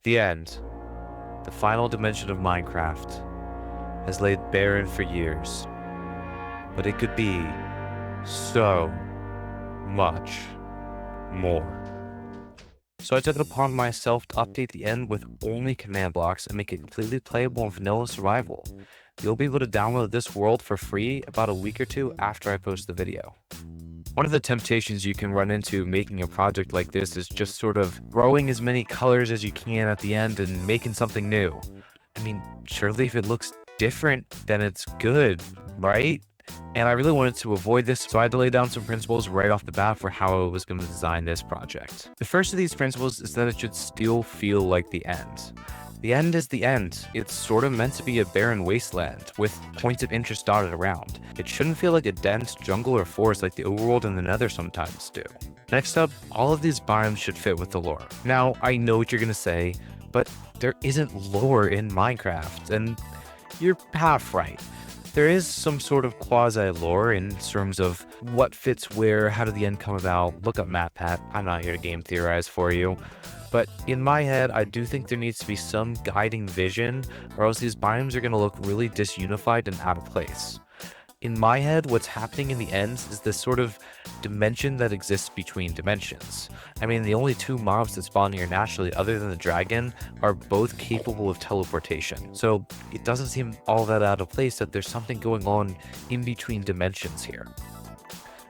The end, the final dimension of Minecraft, has laid barren for years, but it could be so much more. So I took it upon myself to update the end with only command blocks and make it completely playable in vanilla survival. You'll be able to download this world for free about a week or two after I post the video. One of the temptations you can run into making a project like this is just sort of throwing as many colors as you can at the end and making something new. I mean, surely if it looks different, then it's good, right? And I really wanted to avoid this, so I had to lay down some principles right off the bat for how I was going to design this project. The first of these principles is that it should still feel like the end. The end is the end. It's sort of meant to be a barren wasteland with points of interest dotted around. It shouldn't feel like a dense jungle or forest like the overworld and the nether sometimes do. Next up, all of these biomes should fit with the lore. Now, I know what you're gonna say, but there isn't lore in Minecraft, and you're half right. There is some sort of quasi-lore in terms of what fits where, how did the end come about. Look up MatPat, I'm not here to game theorize for you. But in my head, I do think there needs to be some guiding vision, or else these biomes are going to look really disunified and out of place. In my head, what's happening in the ends is this sort of dimension that exists between dimensions. I mean, the only two mobs that spawn here naturally, other than the dragon, are both capable of teleportation. So it doesn't seem all that out of place that there's something going on in between dimensions here.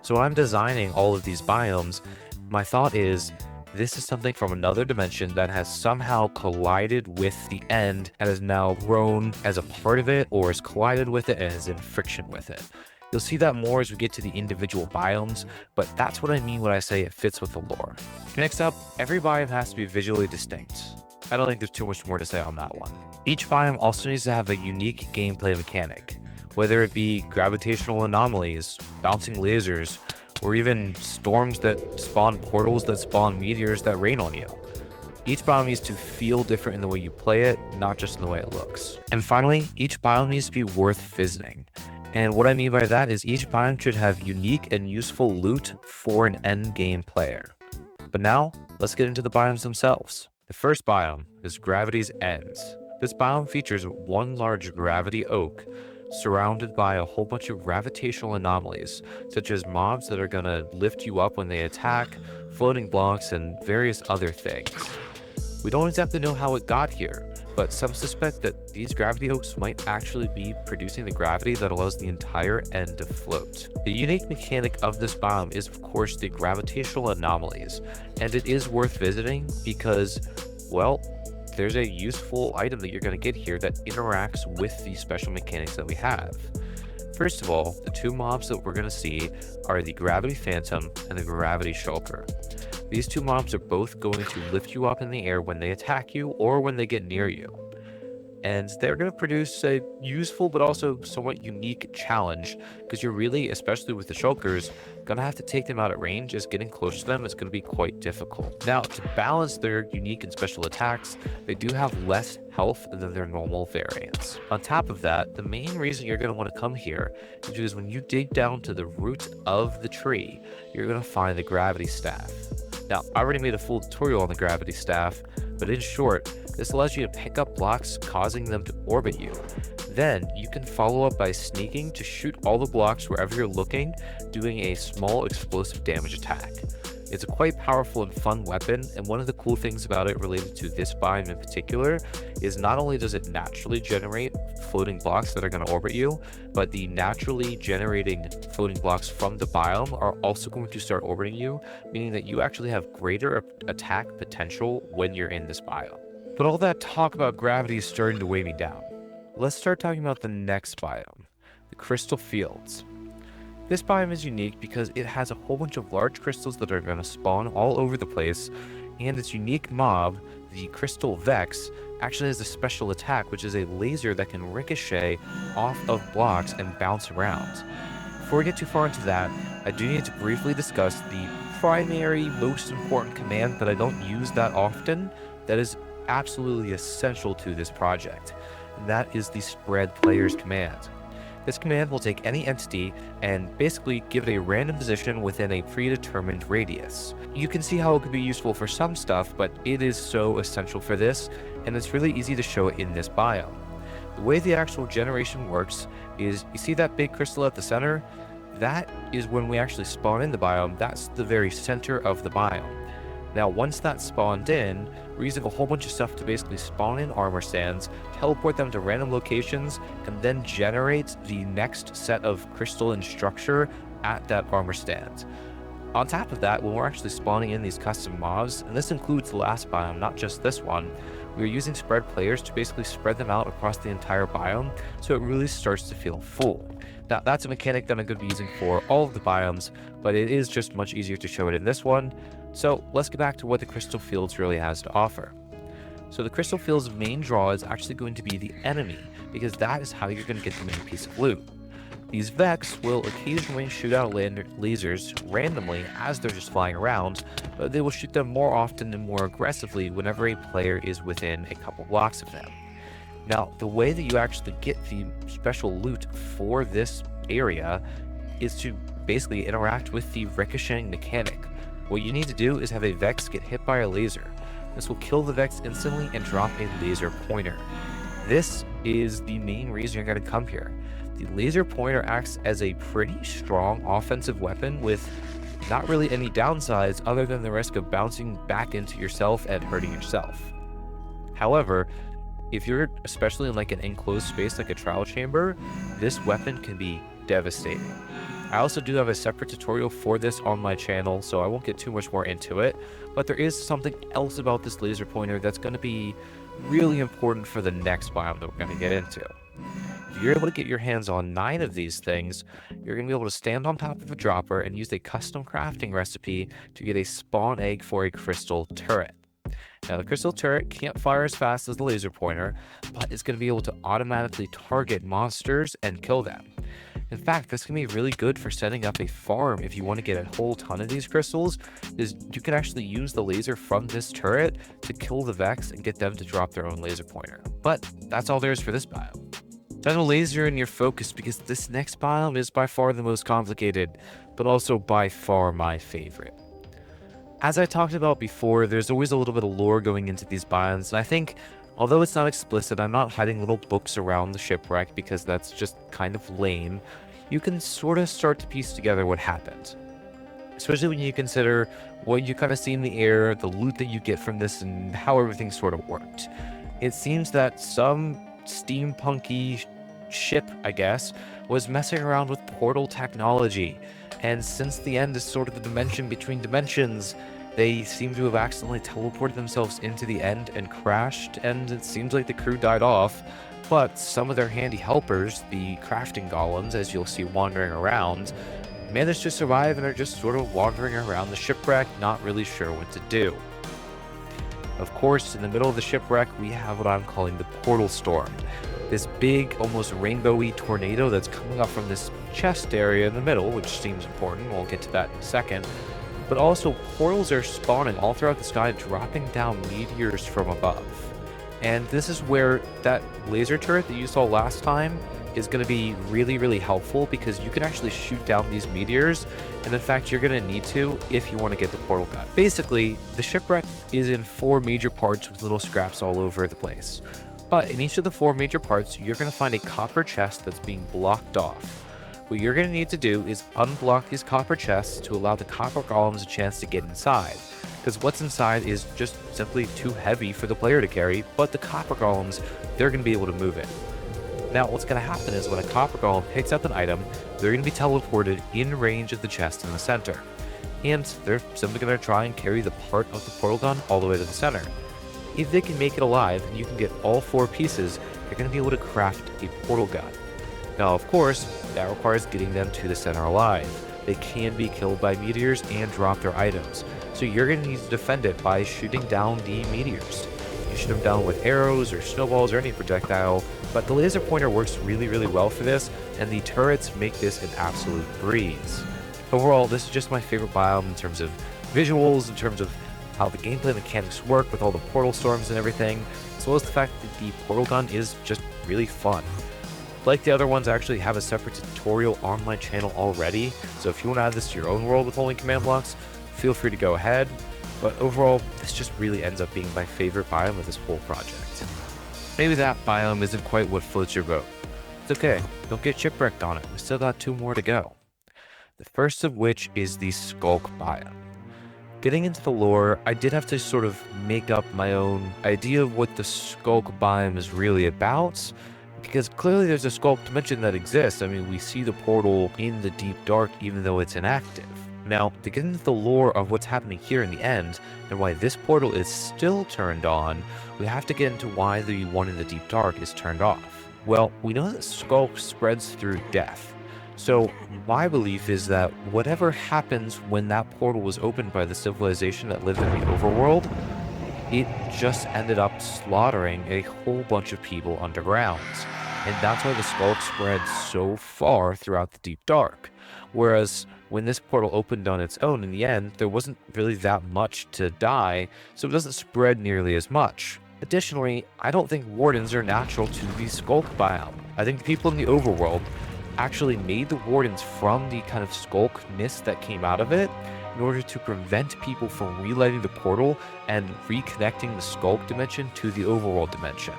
So when I'm designing all of these biomes, my thought is, this is something from another dimension that has somehow collided with the end and has now grown as a part of it, or has collided with it and is in friction with it. You'll see that more as we get to the individual biomes, but that's what I mean when I say it fits with the lore. Next up, every biome has to be visually distinct. I don't think there's too much more to say on that one. Each biome also needs to have a unique gameplay mechanic, whether it be gravitational anomalies, bouncing lasers, or even storms that spawn portals that spawn meteors that rain on you. Each biome needs to feel different in the way you play it, not just in the way it looks. And finally, each biome needs to be worth visiting. And what I mean by that is each biome should have unique and useful loot for an endgame player. But now, let's get into the biomes themselves. The first biome is Gravity's Ends. This biome features one large gravity oak surrounded by a whole bunch of gravitational anomalies, such as mobs that are gonna lift you up when they attack, floating blocks, and various other things. We don't exactly know how it got here, but some suspect that these gravity oaks might actually be producing the gravity that allows the entire end to float. The unique mechanic of this biome is, of course, the gravitational anomalies, and it is worth visiting because, well, there's a useful item that you're going to get here that interacts with the special mechanics that we have. First of all, the two mobs that we're going to see are the Gravity Phantom and the Gravity Shulker. These two mobs are both going to lift you up in the air when they attack you or when they get near you. And they're going to produce a useful but also somewhat unique challenge, because you're really, especially with the shulkers, going to have to take them out at range, as getting close to them is going to be quite difficult. Now, to balance their unique and special attacks, they do have less health than their normal variants. On top of that, the main reason you're going to want to come here is because when you dig down to the root of the tree, you're going to find the gravity staff. Now, I already made a full tutorial on the gravity staff, but in short, this allows you to pick up blocks, causing them to orbit you. Then, you can follow up by sneaking to shoot all the blocks wherever you're looking, doing a small explosive damage attack. It's a quite powerful and fun weapon, and one of the cool things about it related to this biome in particular is not only does it naturally generate floating blocks that are going to orbit you, but the naturally generating floating blocks from the biome are also going to start orbiting you, meaning that you actually have greater attack potential when you're in this biome. But all that talk about gravity is starting to weigh me down. Let's start talking about the next biome, the Crystal Fields. This biome is unique because it has a whole bunch of large crystals that are going to spawn all over the place, and its unique mob, the Crystal Vex, actually has a special attack, which is a laser that can ricochet off of blocks and bounce around. Before we get too far into that, I do need to briefly discuss the primary, most important command that I don't use that often, that is absolutely essential to this project, and that is the spread players command. This command will take any entity and basically give it a random position within a predetermined radius. You can see how it could be useful for some stuff, but it is so essential for this, and it's really easy to show it in this biome. The way the actual generation works is, you see that big crystal at the center? That is when we actually spawn in the biome. That's the very center of the biome. Now, once that's spawned in, we're using a whole bunch of stuff to basically spawn in armor stands, teleport them to random locations, and then generate the next set of crystal and structure at that armor stand. On top of that, when we're actually spawning in these custom mobs, and this includes the last biome, not just this one, we're using spread players to basically spread them out across the entire biome, so it really starts to feel full. Now, that's a mechanic that I'm going to be using for all of the biomes, but it is just much easier to show it in this one. So let's get back to what the Crystal Fields really has to offer. So the Crystal Fields' main draw is actually going to be the enemy, because that is how you're going to get the main piece of loot. These Vex will occasionally shoot out lasers randomly as they're just flying around, but they will shoot them more often and more aggressively whenever a player is within a couple blocks of them. Now, the way that you actually get the special loot for this area is to basically interact with the ricocheting mechanic. What you need to do is have a Vex get hit by a laser. This will kill the Vex instantly and drop a laser pointer. This is the main reason you're going to come here. The laser pointer acts as a pretty strong offensive weapon with not really any downsides other than the risk of bouncing back into yourself and hurting yourself. However, if you're especially in like an enclosed space like a trial chamber, this weapon can be devastating. I also do have a separate tutorial for this on my channel, so I won't get too much more into it, but there is something else about this laser pointer that's going to be really important for the next biome that we're going to get into. If you're able to get your hands on 9 of these things, you're going to be able to stand on top of a dropper and use a custom crafting recipe to get a spawn egg for a crystal turret. Now, the crystal turret can't fire as fast as the laser pointer, but it's going to be able to automatically target monsters and kill them. In fact, this can be really good for setting up a farm if you want to get a whole ton of these crystals, is you can actually use the laser from this turret to kill the Vex and get them to drop their own laser pointer. But that's all there is for this biome. Time to laser in your focus, because this next biome is by far the most complicated, but also by far my favorite. As I talked about before, there's always a little bit of lore going into these biomes, and I think, although it's not explicit, I'm not hiding little books around the shipwreck because that's just kind of lame. You can sort of start to piece together what happened. Especially when you consider what you kind of see in the air, the loot that you get from this, and how everything sort of worked. It seems that some steampunky ship, I guess, was messing around with portal technology. And since the end is sort of the dimension between dimensions, they seem to have accidentally teleported themselves into the end and crashed, and it seems like the crew died off. But some of their handy helpers, the crafting golems, as you'll see wandering around, managed to survive and are just sort of wandering around the shipwreck, not really sure what to do. Of course, in the middle of the shipwreck, we have what I'm calling the portal storm. This big, almost rainbowy tornado that's coming up from this chest area in the middle, which seems important. We'll get to that in a second. But also, portals are spawning all throughout the sky, dropping down meteors from above. And this is where that laser turret that you saw last time is going to be really, really helpful, because you can actually shoot down these meteors, and in fact, you're going to need to if you want to get the portal gun. Basically, the shipwreck is in 4 major parts with little scraps all over the place. But in each of the 4 major parts, you're going to find a copper chest that's being blocked off. What you're going to need to do is unblock these copper chests to allow the copper golems a chance to get inside, because what's inside is just simply too heavy for the player to carry, but the copper golems, they're going to be able to move it. Now, what's going to happen is when a copper golem picks up an item, they're going to be teleported in range of the chest in the center. And they're simply going to try and carry the part of the portal gun all the way to the center. If they can make it alive and you can get all 4 pieces, you're going to be able to craft a portal gun. Now, of course, that requires getting them to the center alive. They can be killed by meteors and drop their items, so you're going to need to defend it by shooting down the meteors. You shoot them down with arrows or snowballs or any projectile, but the laser pointer works really, really well for this, and the turrets make this an absolute breeze. Overall, this is just my favorite biome in terms of visuals, in terms of how the gameplay mechanics work with all the portal storms and everything, as well as the fact that the portal gun is just really fun. Like the other ones, I actually have a separate tutorial on my channel already, so if you want to add this to your own world with holding command blocks, feel free to go ahead. But overall, this just really ends up being my favorite biome of this whole project. Maybe that biome isn't quite what floats your boat. It's okay, don't get shipwrecked on it, we still got 2 more to go. The first of which is the Skullk biome. Getting into the lore, I did have to sort of make up my own idea of what the Skullk biome is really about, because clearly there's a Skullk dimension that exists. I mean, we see the portal in the deep dark even though it's inactive. Now, to get into the lore of what's happening here in the end, and why this portal is still turned on, we have to get into why the one in the deep dark is turned off. Well, we know that Skullk spreads through death. So, my belief is that whatever happens when that portal was opened by the civilization that lived in the overworld, it just ended up slaughtering a whole bunch of people underground. And that's why the Skullk spread so far throughout the deep dark. Whereas when this portal opened on its own in the end, there wasn't really that much to die, so it doesn't spread nearly as much. Additionally, I don't think wardens are natural to the Skullk biome. I think the people in the overworld actually made the wardens from the kind of Skullkness that came out of it in order to prevent people from relighting the portal and reconnecting the Skullk dimension to the overworld dimension.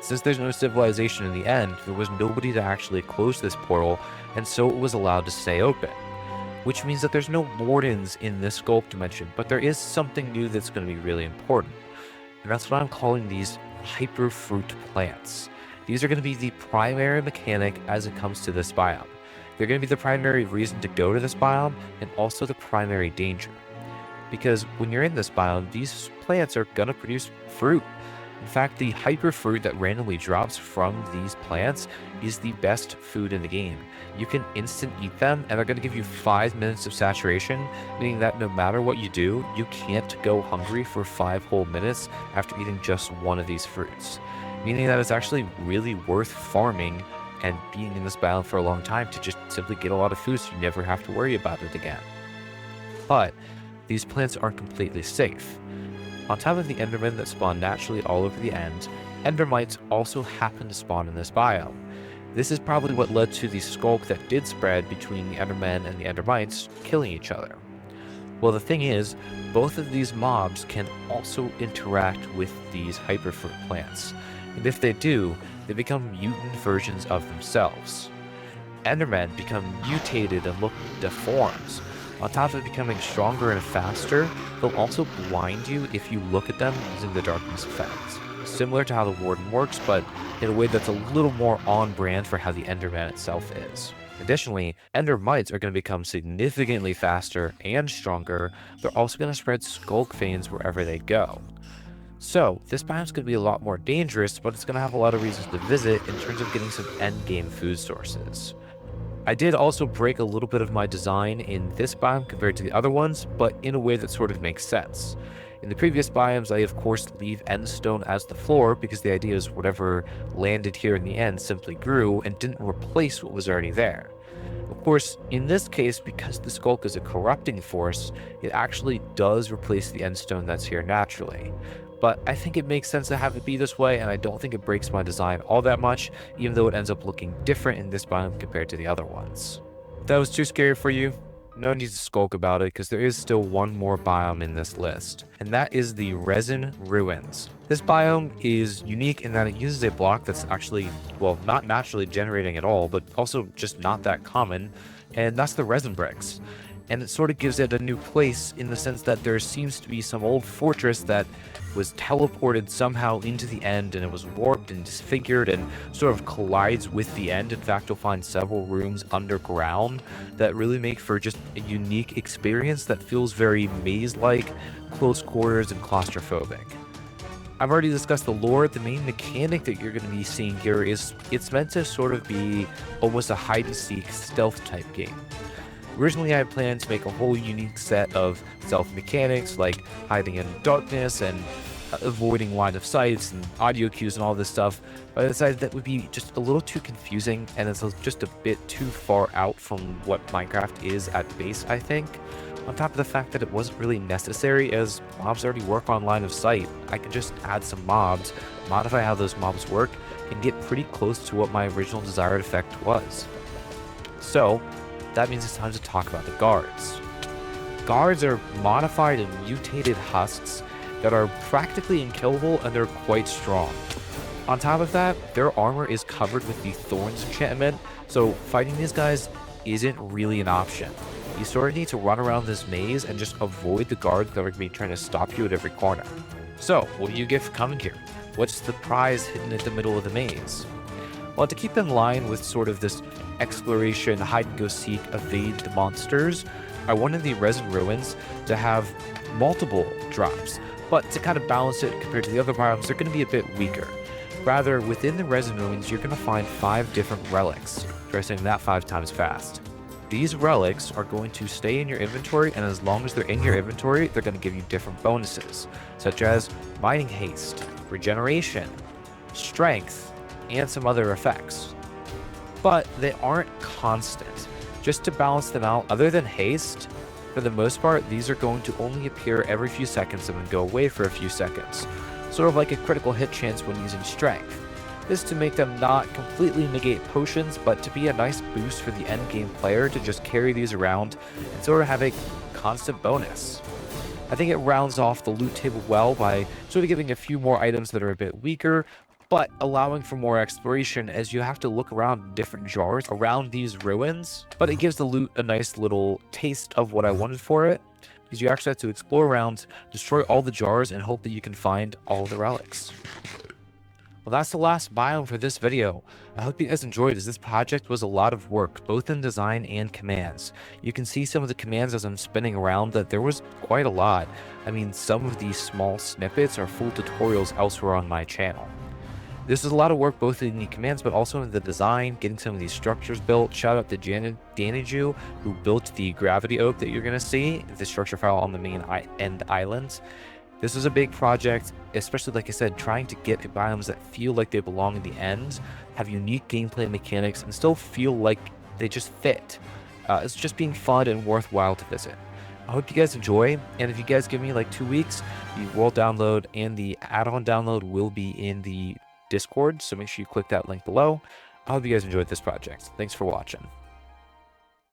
Since there's no civilization in the end, there was nobody to actually close this portal, and so it was allowed to stay open. Which means that there's no wardens in this Skullk dimension, but there is something new that's going to be really important. And that's what I'm calling these hyperfruit plants. These are going to be the primary mechanic as it comes to this biome. They're going to be the primary reason to go to this biome, and also the primary danger. Because when you're in this biome, these plants are going to produce fruit. In fact, the hyperfruit that randomly drops from these plants is the best food in the game. You can instant eat them, and they're going to give you 5 minutes of saturation, meaning that no matter what you do, you can't go hungry for 5 whole minutes after eating just one of these fruits. Meaning that it's actually really worth farming and being in this biome for a long time to just simply get a lot of food so you never have to worry about it again. But these plants aren't completely safe. On top of the endermen that spawn naturally all over the end, endermites also happen to spawn in this biome. This is probably what led to the Skullk that did spread between the endermen and the endermites killing each other. Well, the thing is, both of these mobs can also interact with these hyperfruit plants, and if they do, they become mutant versions of themselves. Endermen become mutated and look deformed. On top of becoming stronger and faster, they'll also blind you if you look at them using the darkness effect. Similar to how the Warden works, but in a way that's a little more on brand for how the Enderman itself is. Additionally, endermites are going to become significantly faster and stronger. They're also going to spread Skullk veins wherever they go. So, this biome's going to be a lot more dangerous, but it's going to have a lot of reasons to visit in terms of getting some endgame food sources. I did also break a little bit of my design in this biome compared to the other ones, but in a way that sort of makes sense. In the previous biomes, I of course leave endstone as the floor because the idea is whatever landed here in the end simply grew and didn't replace what was already there. Of course, in this case, because the Skullk is a corrupting force, it actually does replace the endstone that's here naturally. But I think it makes sense to have it be this way, and I don't think it breaks my design all that much, even though it ends up looking different in this biome compared to the other ones. If that was too scary for you, no need to skulk about it, because there is still one more biome in this list, and that is the Resin Ruins. This biome is unique in that it uses a block that's actually, well, not naturally generating at all, but also just not that common, and that's the resin bricks. And it sort of gives it a new place in the sense that there seems to be some old fortress that was teleported somehow into the end, and it was warped and disfigured and sort of collides with the end. In fact, you'll find several rooms underground that really make for just a unique experience that feels very maze-like, close quarters, and claustrophobic. I've already discussed the lore. The main mechanic that you're going to be seeing here is it's meant to sort of be almost a hide-and-seek stealth type game. Originally, I had planned to make a whole unique set of stealth mechanics like hiding in darkness and avoiding line of sights and audio cues and all this stuff, but I decided that would be just a little too confusing, and it's just a bit too far out from what Minecraft is at base, I think. On top of the fact that it wasn't really necessary as mobs already work on line of sight. I could just add some mobs, modify how those mobs work, and get pretty close to what my original desired effect was. So, that means it's time to talk about the guards. Guards are modified and mutated husks that are practically unkillable and they're quite strong. On top of that, their armor is covered with the Thorns enchantment, so fighting these guys isn't really an option. You sort of need to run around this maze and just avoid the guards that are going to be trying to stop you at every corner. So, what do you get for coming here? What's the prize hidden at the middle of the maze? Well, to keep in line with sort of this exploration, hide-and-go-seek, evade the monsters, I wanted the Resin Ruins to have multiple drops, but to kind of balance it compared to the other biomes, they're going to be a bit weaker. Rather, within the Resin Ruins, you're going to find 5 different relics. Try saying that 5 times fast. These relics are going to stay in your inventory, and as long as they're in your inventory, they're going to give you different bonuses, such as mining haste, regeneration, strength, and some other effects. But they aren't constant. Just to balance them out, other than haste, for the most part, these are going to only appear every few seconds and then go away for a few seconds, sort of like a critical hit chance when using strength. This to make them not completely negate potions, but to be a nice boost for the endgame player to just carry these around and sort of have a constant bonus. I think it rounds off the loot table well by sort of giving a few more items that are a bit weaker, but allowing for more exploration as you have to look around different jars around these ruins. But it gives the loot a nice little taste of what I wanted for it, because you actually have to explore around, destroy all the jars, and hope that you can find all the relics. Well, that's the last biome for this video. I hope you guys enjoyed, as this project was a lot of work, both in design and commands. You can see some of the commands as I'm spinning around that there was quite a lot. I mean, some of these small snippets are full tutorials elsewhere on my channel. This is a lot of work both in the commands but also in the design, getting some of these structures built. Shout out to Daniju, who built the gravity oak that you're going to see, the structure file on the main end islands. This was a big project, especially, like I said, trying to get biomes that feel like they belong in the end, have unique gameplay mechanics, and still feel like they just fit. It's just being fun and worthwhile to visit. I hope you guys enjoy, and if you guys give me like 2 weeks, the world download and the add-on download will be in the Discord, so make sure you click that link below. I hope you guys enjoyed this project. Thanks for watching.